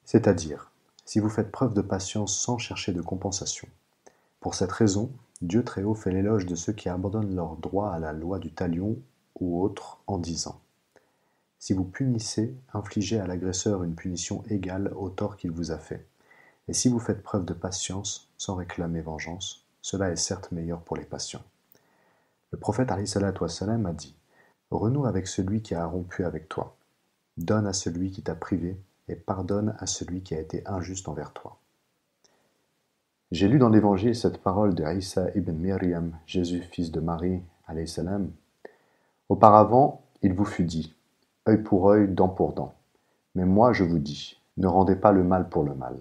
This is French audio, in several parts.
C'est-à-dire, si vous faites preuve de patience sans chercher de compensation. Pour cette raison, Dieu Très-Haut fait l'éloge de ceux qui abandonnent leur droit à la loi du talion ou autre en disant: si vous punissez, infligez à l'agresseur une punition égale au tort qu'il vous a fait. Et si vous faites preuve de patience sans réclamer vengeance, cela est certes meilleur pour les patients. Le prophète alayhi salatu wassalam a dit: renoue avec celui qui a rompu avec toi. Donne à celui qui t'a privé et pardonne à celui qui a été injuste envers toi. J'ai lu dans l'Évangile cette parole de Isa ibn Maryam, Jésus fils de Marie, alayhi salam. Auparavant, il vous fut dit: œil pour œil, dent pour dent. Mais moi je vous dis, ne rendez pas le mal pour le mal.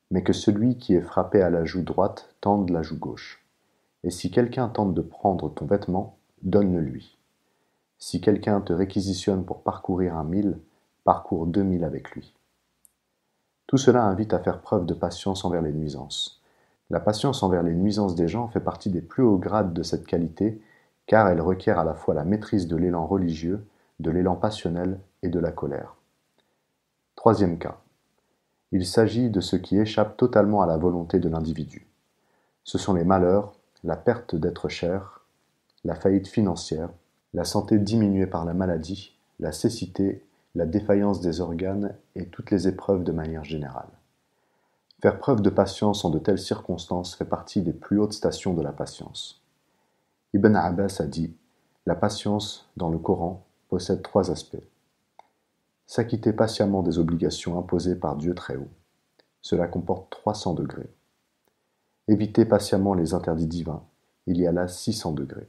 Mais que celui qui est frappé à la joue droite tende la joue gauche. Et si quelqu'un tente de prendre ton vêtement, donne-le-lui. Si quelqu'un te réquisitionne pour parcourir 1 000, parcours 2 000 avec lui. Tout cela invite à faire preuve de patience envers les nuisances. La patience envers les nuisances des gens fait partie des plus hauts grades de cette qualité, car elle requiert à la fois la maîtrise de l'élan religieux, de l'élan passionnel et de la colère. Troisième cas. Il s'agit de ce qui échappe totalement à la volonté de l'individu. Ce sont les malheurs, la perte d'être cher, la faillite financière, la santé diminuée par la maladie, la cécité, la défaillance des organes et toutes les épreuves de manière générale. Faire preuve de patience en de telles circonstances fait partie des plus hautes stations de la patience. Ibn Abbas a dit: la patience, dans le Coran, possède 3 aspects. S'acquitter patiemment des obligations imposées par Dieu Très-Haut. Cela comporte 300 degrés. Éviter patiemment les interdits divins. Il y a là 600 degrés.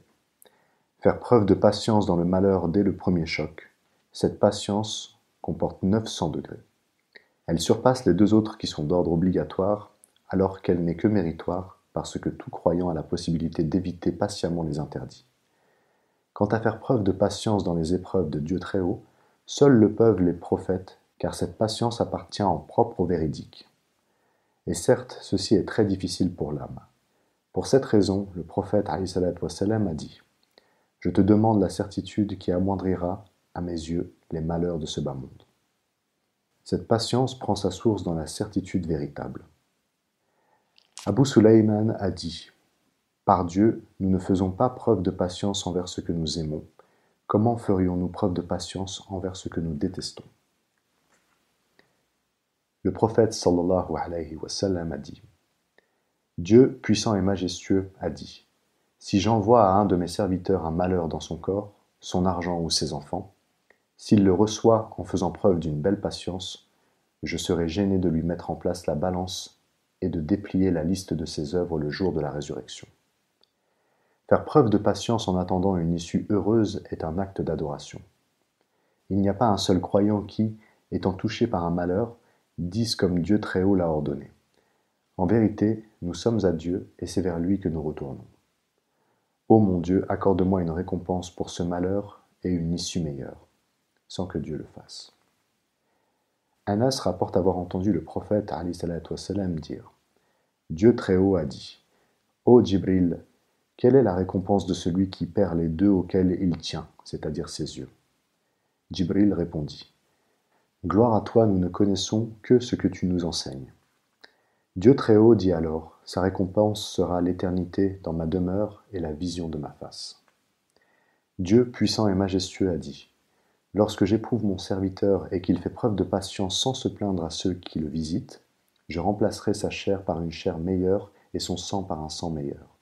Faire preuve de patience dans le malheur dès le premier choc. Cette patience comporte 900 degrés. Elle surpasse les 2 autres qui sont d'ordre obligatoire, alors qu'elle n'est que méritoire, parce que tout croyant a la possibilité d'éviter patiemment les interdits. Quant à faire preuve de patience dans les épreuves de Dieu Très-Haut, seuls le peuvent les prophètes, car cette patience appartient en propre au véridique. Et certes, ceci est très difficile pour l'âme. Pour cette raison, le prophète alayhi salatu wassalam a dit: je te demande la certitude qui amoindrira, à mes yeux, les malheurs de ce bas monde. Cette patience prend sa source dans la certitude véritable. Abu Sulayman a dit: par Dieu, nous ne faisons pas preuve de patience envers ce que nous aimons. Comment ferions-nous preuve de patience envers ce que nous détestons? Le prophète sallallahu alayhi wa sallam a dit: Dieu, puissant et majestueux, a dit: si j'envoie à un de mes serviteurs un malheur dans son corps, son argent ou ses enfants, s'il le reçoit en faisant preuve d'une belle patience, je serai gêné de lui mettre en place la balance et de déplier la liste de ses œuvres le jour de la résurrection. Faire preuve de patience en attendant une issue heureuse est un acte d'adoration. Il n'y a pas un seul croyant qui, étant touché par un malheur, dise comme Dieu Très-Haut l'a ordonné. En vérité, nous sommes à Dieu et c'est vers lui que nous retournons. Ô mon Dieu, accorde-moi une récompense pour ce malheur et une issue meilleure, sans que Dieu le fasse. Anas rapporte avoir entendu le prophète alayhi salatu wassalam dire: Dieu Très-Haut a dit: Ô Djibril, quelle est la récompense de celui qui perd les 2 auxquels il tient, c'est-à-dire ses yeux? Djibril répondit: Gloire à toi, nous ne connaissons que ce que tu nous enseignes. Dieu Très-Haut dit alors: sa récompense sera l'éternité dans ma demeure et la vision de ma face. Dieu puissant et majestueux a dit: lorsque j'éprouve mon serviteur et qu'il fait preuve de patience sans se plaindre à ceux qui le visitent, je remplacerai sa chair par une chair meilleure et son sang par un sang meilleur.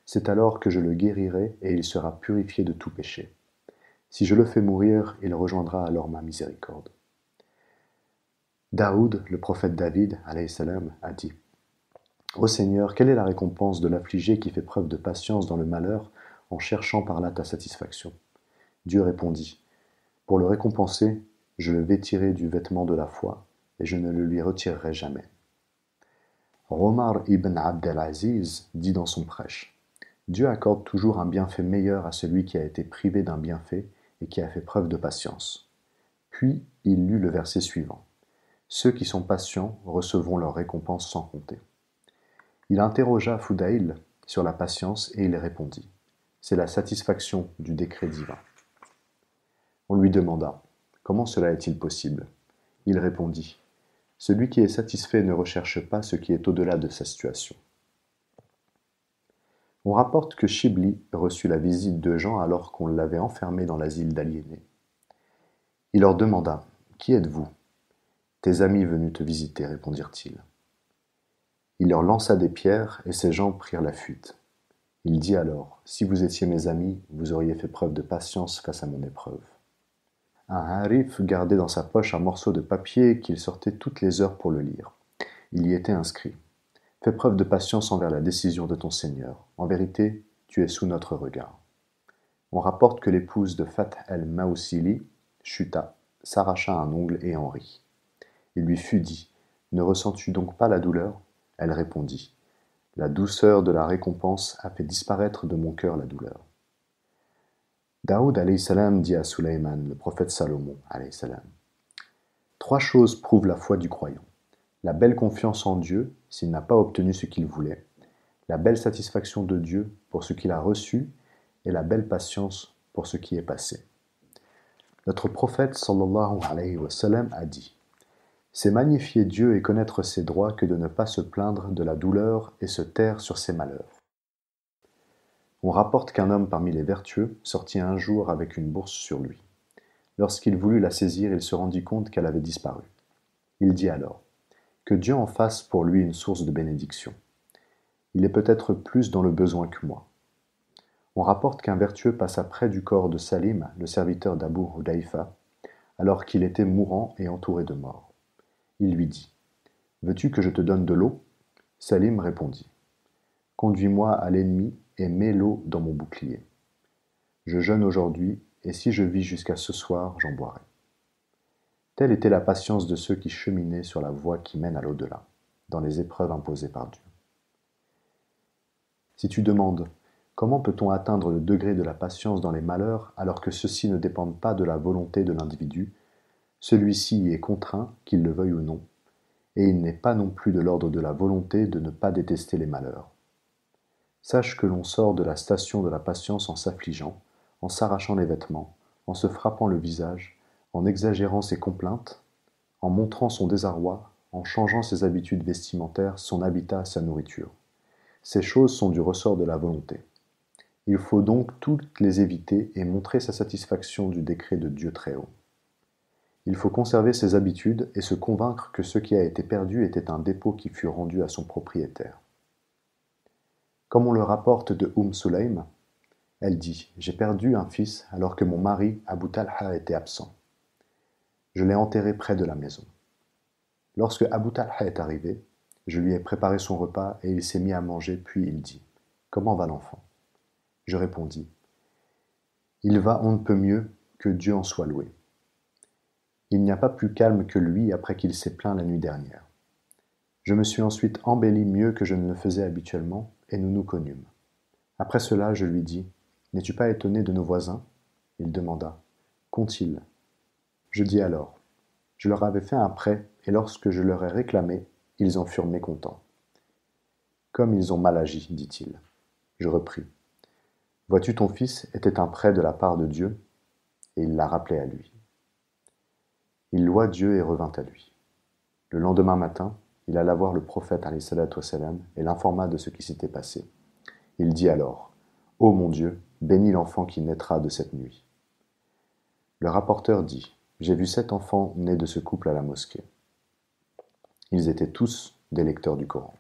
C'est alors que je le guérirai et il sera purifié de tout péché. Si je le fais mourir, il rejoindra alors ma miséricorde. Daoud, le prophète David, alayhi salam, a dit: Ô Seigneur, quelle est la récompense de l'affligé qui fait preuve de patience dans le malheur en cherchant par là ta satisfaction? Dieu répondit: pour le récompenser, je le vêtirai du vêtement de la foi et je ne le lui retirerai jamais. Omar ibn Abd al-Aziz dit dans son prêche: Dieu accorde toujours un bienfait meilleur à celui qui a été privé d'un bienfait et qui a fait preuve de patience. Puis il lut le verset suivant: ceux qui sont patients recevront leur récompense sans compter. Il interrogea Foudaïl sur la patience et il répondit: c'est la satisfaction du décret divin. On lui demanda: comment cela est-il possible? Il répondit: Celui qui est satisfait ne recherche pas ce qui est au-delà de sa situation. On rapporte que Shibli reçut la visite de Jean alors qu'on l'avait enfermé dans l'asile d'aliénés. Il leur demanda : « Qui êtes-vous ? » ?»« Tes amis venus te visiter, répondirent-ils. Il leur lança des pierres et ces gens prirent la fuite. Il dit alors : « Si vous étiez mes amis, vous auriez fait preuve de patience face à mon épreuve. » Un harif gardait dans sa poche un morceau de papier qu'il sortait toutes les heures pour le lire. Il y était inscrit : « Fais preuve de patience envers la décision de ton Seigneur. En vérité, tu es sous notre regard. » On rapporte que l'épouse de Fath el-Mawsili chuta, s'arracha un ongle et en rit. Il lui fut dit : « Ne ressens-tu donc pas la douleur ? » Elle répondit : « La douceur de la récompense a fait disparaître de mon cœur la douleur. » Daoud alayhi salam dit à Sulayman, le prophète Salomon alayhi salam : « Trois choses prouvent la foi du croyant. La belle confiance en Dieu s'il n'a pas obtenu ce qu'il voulait, la belle satisfaction de Dieu pour ce qu'il a reçu et la belle patience pour ce qui est passé. » Notre prophète sallallahu alayhi wa sallam a dit : « C'est magnifier Dieu et connaître ses droits que de ne pas se plaindre de la douleur et se taire sur ses malheurs. » On rapporte qu'un homme parmi les vertueux sortit un jour avec une bourse sur lui. Lorsqu'il voulut la saisir, il se rendit compte qu'elle avait disparu. Il dit alors : « Que Dieu en fasse pour lui une source de bénédiction. Il est peut-être plus dans le besoin que moi. » On rapporte qu'un vertueux passa près du corps de Salim, le serviteur d'Abu Hudayfa, alors qu'il était mourant et entouré de morts. Il lui dit : « Veux-tu que je te donne de l'eau ? » Salim répondit : « Conduis-moi à l'ennemi et mets l'eau dans mon bouclier. Je jeûne aujourd'hui, et si je vis jusqu'à ce soir, j'en boirai. » Telle était la patience de ceux qui cheminaient sur la voie qui mène à l'au-delà, dans les épreuves imposées par Dieu. Si tu demandes : comment peut-on atteindre le degré de la patience dans les malheurs alors que ceux-ci ne dépendent pas de la volonté de l'individu, celui-ci y est contraint, qu'il le veuille ou non, et il n'est pas non plus de l'ordre de la volonté de ne pas détester les malheurs. Sache que l'on sort de la station de la patience en s'affligeant, en s'arrachant les vêtements, en se frappant le visage, en exagérant ses complaintes, en montrant son désarroi, en changeant ses habitudes vestimentaires, son habitat, sa nourriture. Ces choses sont du ressort de la volonté. Il faut donc toutes les éviter et montrer sa satisfaction du décret de Dieu très haut. Il faut conserver ses habitudes et se convaincre que ce qui a été perdu était un dépôt qui fut rendu à son propriétaire. Comme on le rapporte de Sulaym, elle dit : « J'ai perdu un fils alors que mon mari, Abu Talha, était absent. Je l'ai enterré près de la maison. Lorsque Abu Talha est arrivé, je lui ai préparé son repas et il s'est mis à manger, puis il dit : « Comment va l'enfant ? » Je répondis : « Il va on ne peut mieux, que Dieu en soit loué. Il n'y a pas plus calme que lui après qu'il s'est plaint la nuit dernière. Je me suis ensuite embelli mieux que je ne le faisais habituellement, et nous nous connûmes. Après cela, je lui dis : « N'es-tu pas étonné de nos voisins ? » Il demanda : « Qu'ont-ils ? » Je dis alors : « Je leur avais fait un prêt, et lorsque je leur ai réclamé, ils en furent mécontents. »« Comme ils ont mal agi, dit-il. » Je repris : « Vois-tu, ton fils était un prêt de la part de Dieu, et il l'a rappelé à lui. » Il loua Dieu et revint à lui. Le lendemain matin, il alla voir le prophète alayhi salatu wassalam et l'informa de ce qui s'était passé. Il dit alors : « Ô mon Dieu, bénis l'enfant qui naîtra de cette nuit. » Le rapporteur dit : « J'ai vu 7 enfants nés de ce couple à la mosquée. Ils étaient tous des lecteurs du Coran. »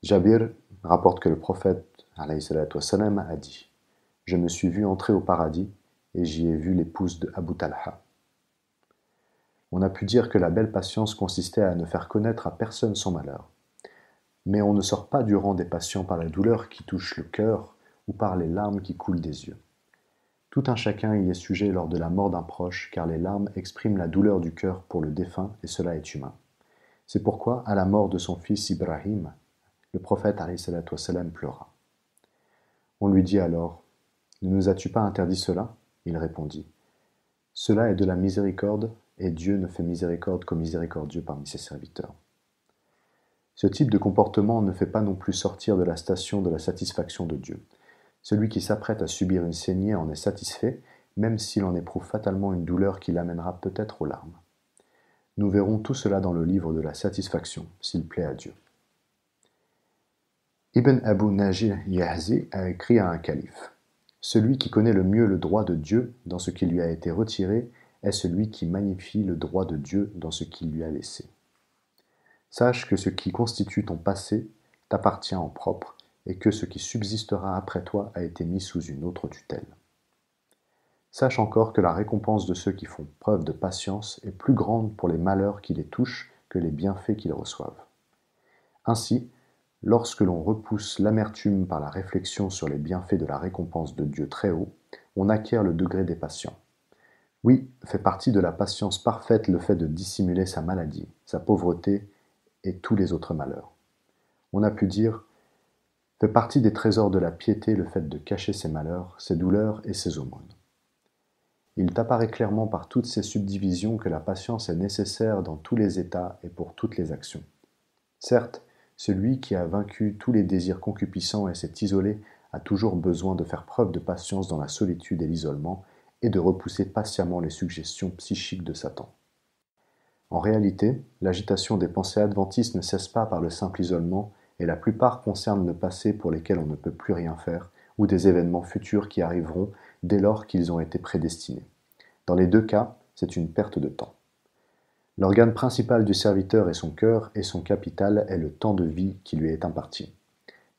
Jabir rapporte que le prophète alayhi salatu wassalam a dit : « Je me suis vu entrer au paradis et j'y ai vu l'épouse de Abu Talha. » On a pu dire que la belle patience consistait à ne faire connaître à personne son malheur. Mais on ne sort pas du rang des patients par la douleur qui touche le cœur ou par les larmes qui coulent des yeux. Tout un chacun y est sujet lors de la mort d'un proche, car les larmes expriment la douleur du cœur pour le défunt, et cela est humain. C'est pourquoi, à la mort de son fils Ibrahim, le prophète alayhi salatu wassalam pleura. On lui dit alors : « Ne nous as-tu pas interdit cela ? » Il répondit : « Cela est de la miséricorde, et Dieu ne fait miséricorde qu'aux miséricordieux parmi ses serviteurs. » Ce type de comportement ne fait pas non plus sortir de la station de la satisfaction de Dieu. Celui qui s'apprête à subir une saignée en est satisfait, même s'il en éprouve fatalement une douleur qui l'amènera peut-être aux larmes. Nous verrons tout cela dans le livre de la satisfaction, s'il plaît à Dieu. Ibn Abu Najih Yahzi a écrit à un calife. Celui qui connaît le mieux le droit de Dieu dans ce qui lui a été retiré est celui qui magnifie le droit de Dieu dans ce qu'il lui a laissé. Sache que ce qui constitue ton passé t'appartient en propre et que ce qui subsistera après toi a été mis sous une autre tutelle. Sache encore que la récompense de ceux qui font preuve de patience est plus grande pour les malheurs qui les touchent que les bienfaits qu'ils reçoivent. Ainsi, lorsque l'on repousse l'amertume par la réflexion sur les bienfaits de la récompense de Dieu très haut, on acquiert le degré des patients. Oui, fait partie de la patience parfaite le fait de dissimuler sa maladie, sa pauvreté et tous les autres malheurs. On a pu dire, fait partie des trésors de la piété le fait de cacher ses malheurs, ses douleurs et ses aumônes. Il t'apparaît clairement par toutes ces subdivisions que la patience est nécessaire dans tous les états et pour toutes les actions. Certes, celui qui a vaincu tous les désirs concupiscents et s'est isolé a toujours besoin de faire preuve de patience dans la solitude et l'isolement et de repousser patiemment les suggestions psychiques de Satan. En réalité, l'agitation des pensées adventistes ne cesse pas par le simple isolement et la plupart concernent le passé pour lesquels on ne peut plus rien faire ou des événements futurs qui arriveront dès lors qu'ils ont été prédestinés. Dans les deux cas, c'est une perte de temps. L'organe principal du serviteur est son cœur et son capital est le temps de vie qui lui est imparti.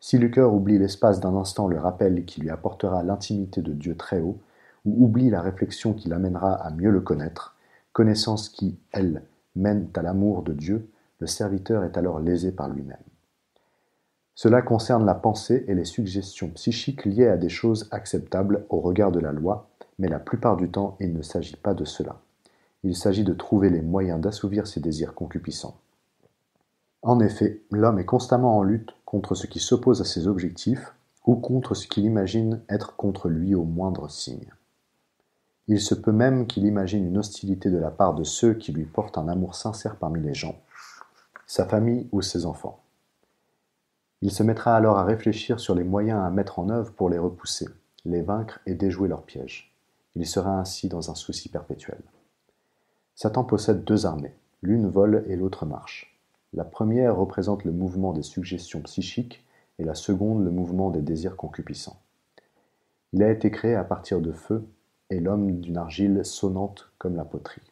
Si le cœur oublie l'espace d'un instant le rappel qui lui apportera l'intimité de Dieu très haut, ou oublie la réflexion qui l'amènera à mieux le connaître, connaissance qui, elle, mène à l'amour de Dieu, le serviteur est alors lésé par lui-même. Cela concerne la pensée et les suggestions psychiques liées à des choses acceptables au regard de la loi, mais la plupart du temps il ne s'agit pas de cela. Il s'agit de trouver les moyens d'assouvir ses désirs concupiscents. En effet, l'homme est constamment en lutte contre ce qui s'oppose à ses objectifs ou contre ce qu'il imagine être contre lui au moindre signe. Il se peut même qu'il imagine une hostilité de la part de ceux qui lui portent un amour sincère parmi les gens, sa famille ou ses enfants. Il se mettra alors à réfléchir sur les moyens à mettre en œuvre pour les repousser, les vaincre et déjouer leurs pièges. Il sera ainsi dans un souci perpétuel. Satan possède deux armées, l'une vole et l'autre marche. La première représente le mouvement des suggestions psychiques et la seconde le mouvement des désirs concupiscents. Il a été créé à partir de feu et l'homme d'une argile sonnante comme la poterie.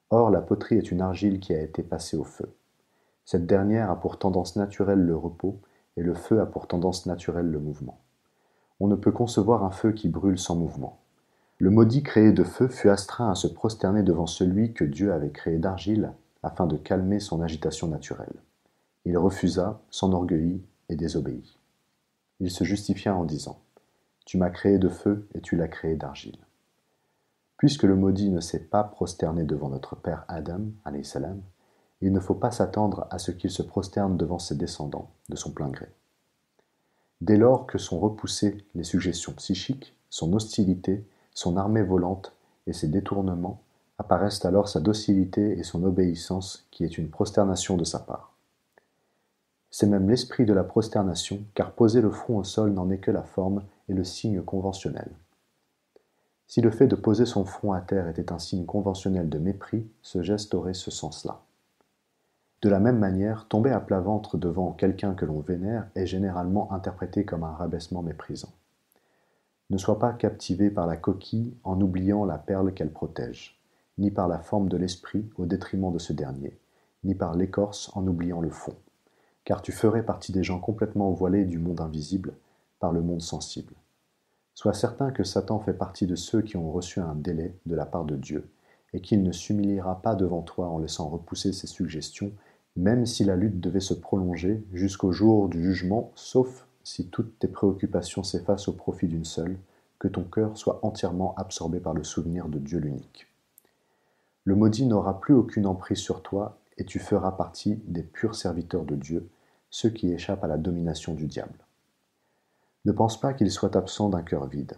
Or, la poterie est une argile qui a été passée au feu. Cette dernière a pour tendance naturelle le repos et le feu a pour tendance naturelle le mouvement. On ne peut concevoir un feu qui brûle sans mouvement. Le maudit créé de feu fut astreint à se prosterner devant celui que Dieu avait créé d'argile afin de calmer son agitation naturelle. Il refusa, s'enorgueillit et désobéit. Il se justifia en disant « Tu m'as créé de feu et tu l'as créé d'argile ». Puisque le maudit ne s'est pas prosterné devant notre père Adam, alayhi salam, il ne faut pas s'attendre à ce qu'il se prosterne devant ses descendants, de son plein gré. Dès lors que sont repoussées les suggestions psychiques, son hostilité, son armée volante et ses détournements, apparaissent alors sa docilité et son obéissance qui est une prosternation de sa part. C'est même l'esprit de la prosternation, car poser le front au sol n'en est que la forme et le signe conventionnel. Si le fait de poser son front à terre était un signe conventionnel de mépris, ce geste aurait ce sens-là. De la même manière, tomber à plat ventre devant quelqu'un que l'on vénère est généralement interprété comme un rabaissement méprisant. Ne sois pas captivé par la coquille en oubliant la perle qu'elle protège, ni par la forme de l'esprit au détriment de ce dernier, ni par l'écorce en oubliant le fond, car tu ferais partie des gens complètement voilés du monde invisible par le monde sensible. Sois certain que Satan fait partie de ceux qui ont reçu un délai de la part de Dieu, et qu'il ne s'humiliera pas devant toi en laissant repousser ses suggestions, même si la lutte devait se prolonger jusqu'au jour du jugement, sauf si toutes tes préoccupations s'effacent au profit d'une seule, que ton cœur soit entièrement absorbé par le souvenir de Dieu l'unique. Le maudit n'aura plus aucune emprise sur toi, et tu feras partie des purs serviteurs de Dieu, ceux qui échappent à la domination du diable. Ne pense pas qu'il soit absent d'un cœur vide.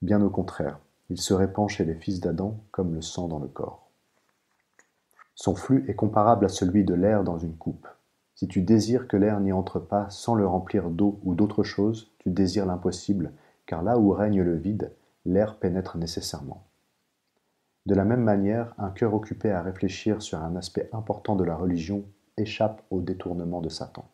Bien au contraire, il se répand chez les fils d'Adam comme le sang dans le corps. Son flux est comparable à celui de l'air dans une coupe. Si tu désires que l'air n'y entre pas sans le remplir d'eau ou d'autre chose, tu désires l'impossible, car là où règne le vide, l'air pénètre nécessairement. De la même manière, un cœur occupé à réfléchir sur un aspect important de la religion échappe au détournement de Satan.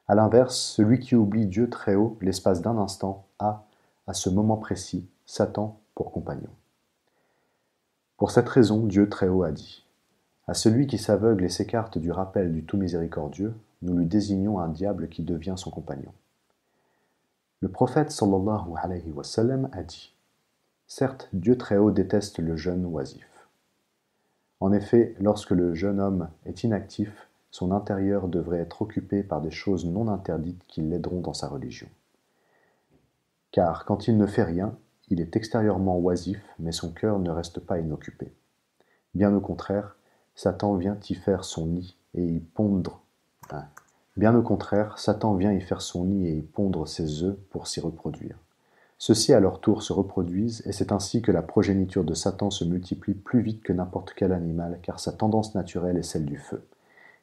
A l'inverse, celui qui oublie Dieu très haut l'espace d'un instant a, à ce moment précis, Satan pour compagnon. Pour cette raison, Dieu très haut a dit : à celui qui s'aveugle et s'écarte du rappel du tout miséricordieux, nous lui désignons un diable qui devient son compagnon. Le prophète sallallahu alayhi wa sallam a dit : certes, Dieu très haut déteste le jeune oisif. En effet, lorsque le jeune homme est inactif, son intérieur devrait être occupé par des choses non interdites qui l'aideront dans sa religion. Car quand il ne fait rien, il est extérieurement oisif, mais son cœur ne reste pas inoccupé. Bien au contraire, Satan vient y faire son nid et y pondre. Bien au contraire, Satan vient y faire son nid et y pondre ses œufs pour s'y reproduire. Ceux-ci à leur tour se reproduisent, et c'est ainsi que la progéniture de Satan se multiplie plus vite que n'importe quel animal, car sa tendance naturelle est celle du feu.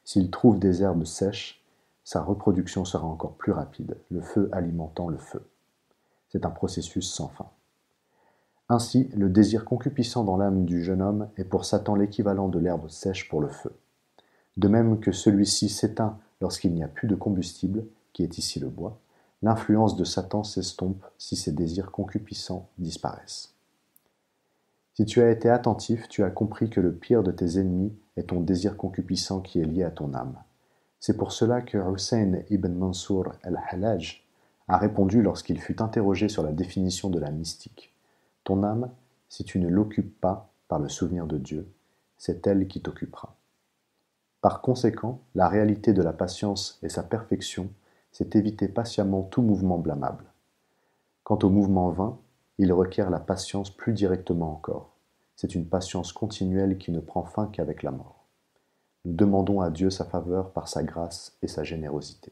S'il trouve des herbes sèches, sa reproduction sera encore plus rapide, le feu alimentant le feu. C'est un processus sans fin. Ainsi, le désir concupiscent dans l'âme du jeune homme est pour Satan l'équivalent de l'herbe sèche pour le feu. De même que celui-ci s'éteint lorsqu'il n'y a plus de combustible, qui est ici le bois, l'influence de Satan s'estompe si ses désirs concupiscents disparaissent. Si tu as été attentif, tu as compris que le pire de tes ennemis est ton désir concupiscent qui est lié à ton âme. C'est pour cela que Hussein ibn Mansour al-Hallaj a répondu lorsqu'il fut interrogé sur la définition de la mystique. Ton âme, si tu ne l'occupes pas par le souvenir de Dieu, c'est elle qui t'occupera. Par conséquent, la réalité de la patience et sa perfection, c'est éviter patiemment tout mouvement blâmable. Quant au mouvement vain, il requiert la patience plus directement encore. C'est une patience continuelle qui ne prend fin qu'avec la mort. Nous demandons à Dieu sa faveur par sa grâce et sa générosité.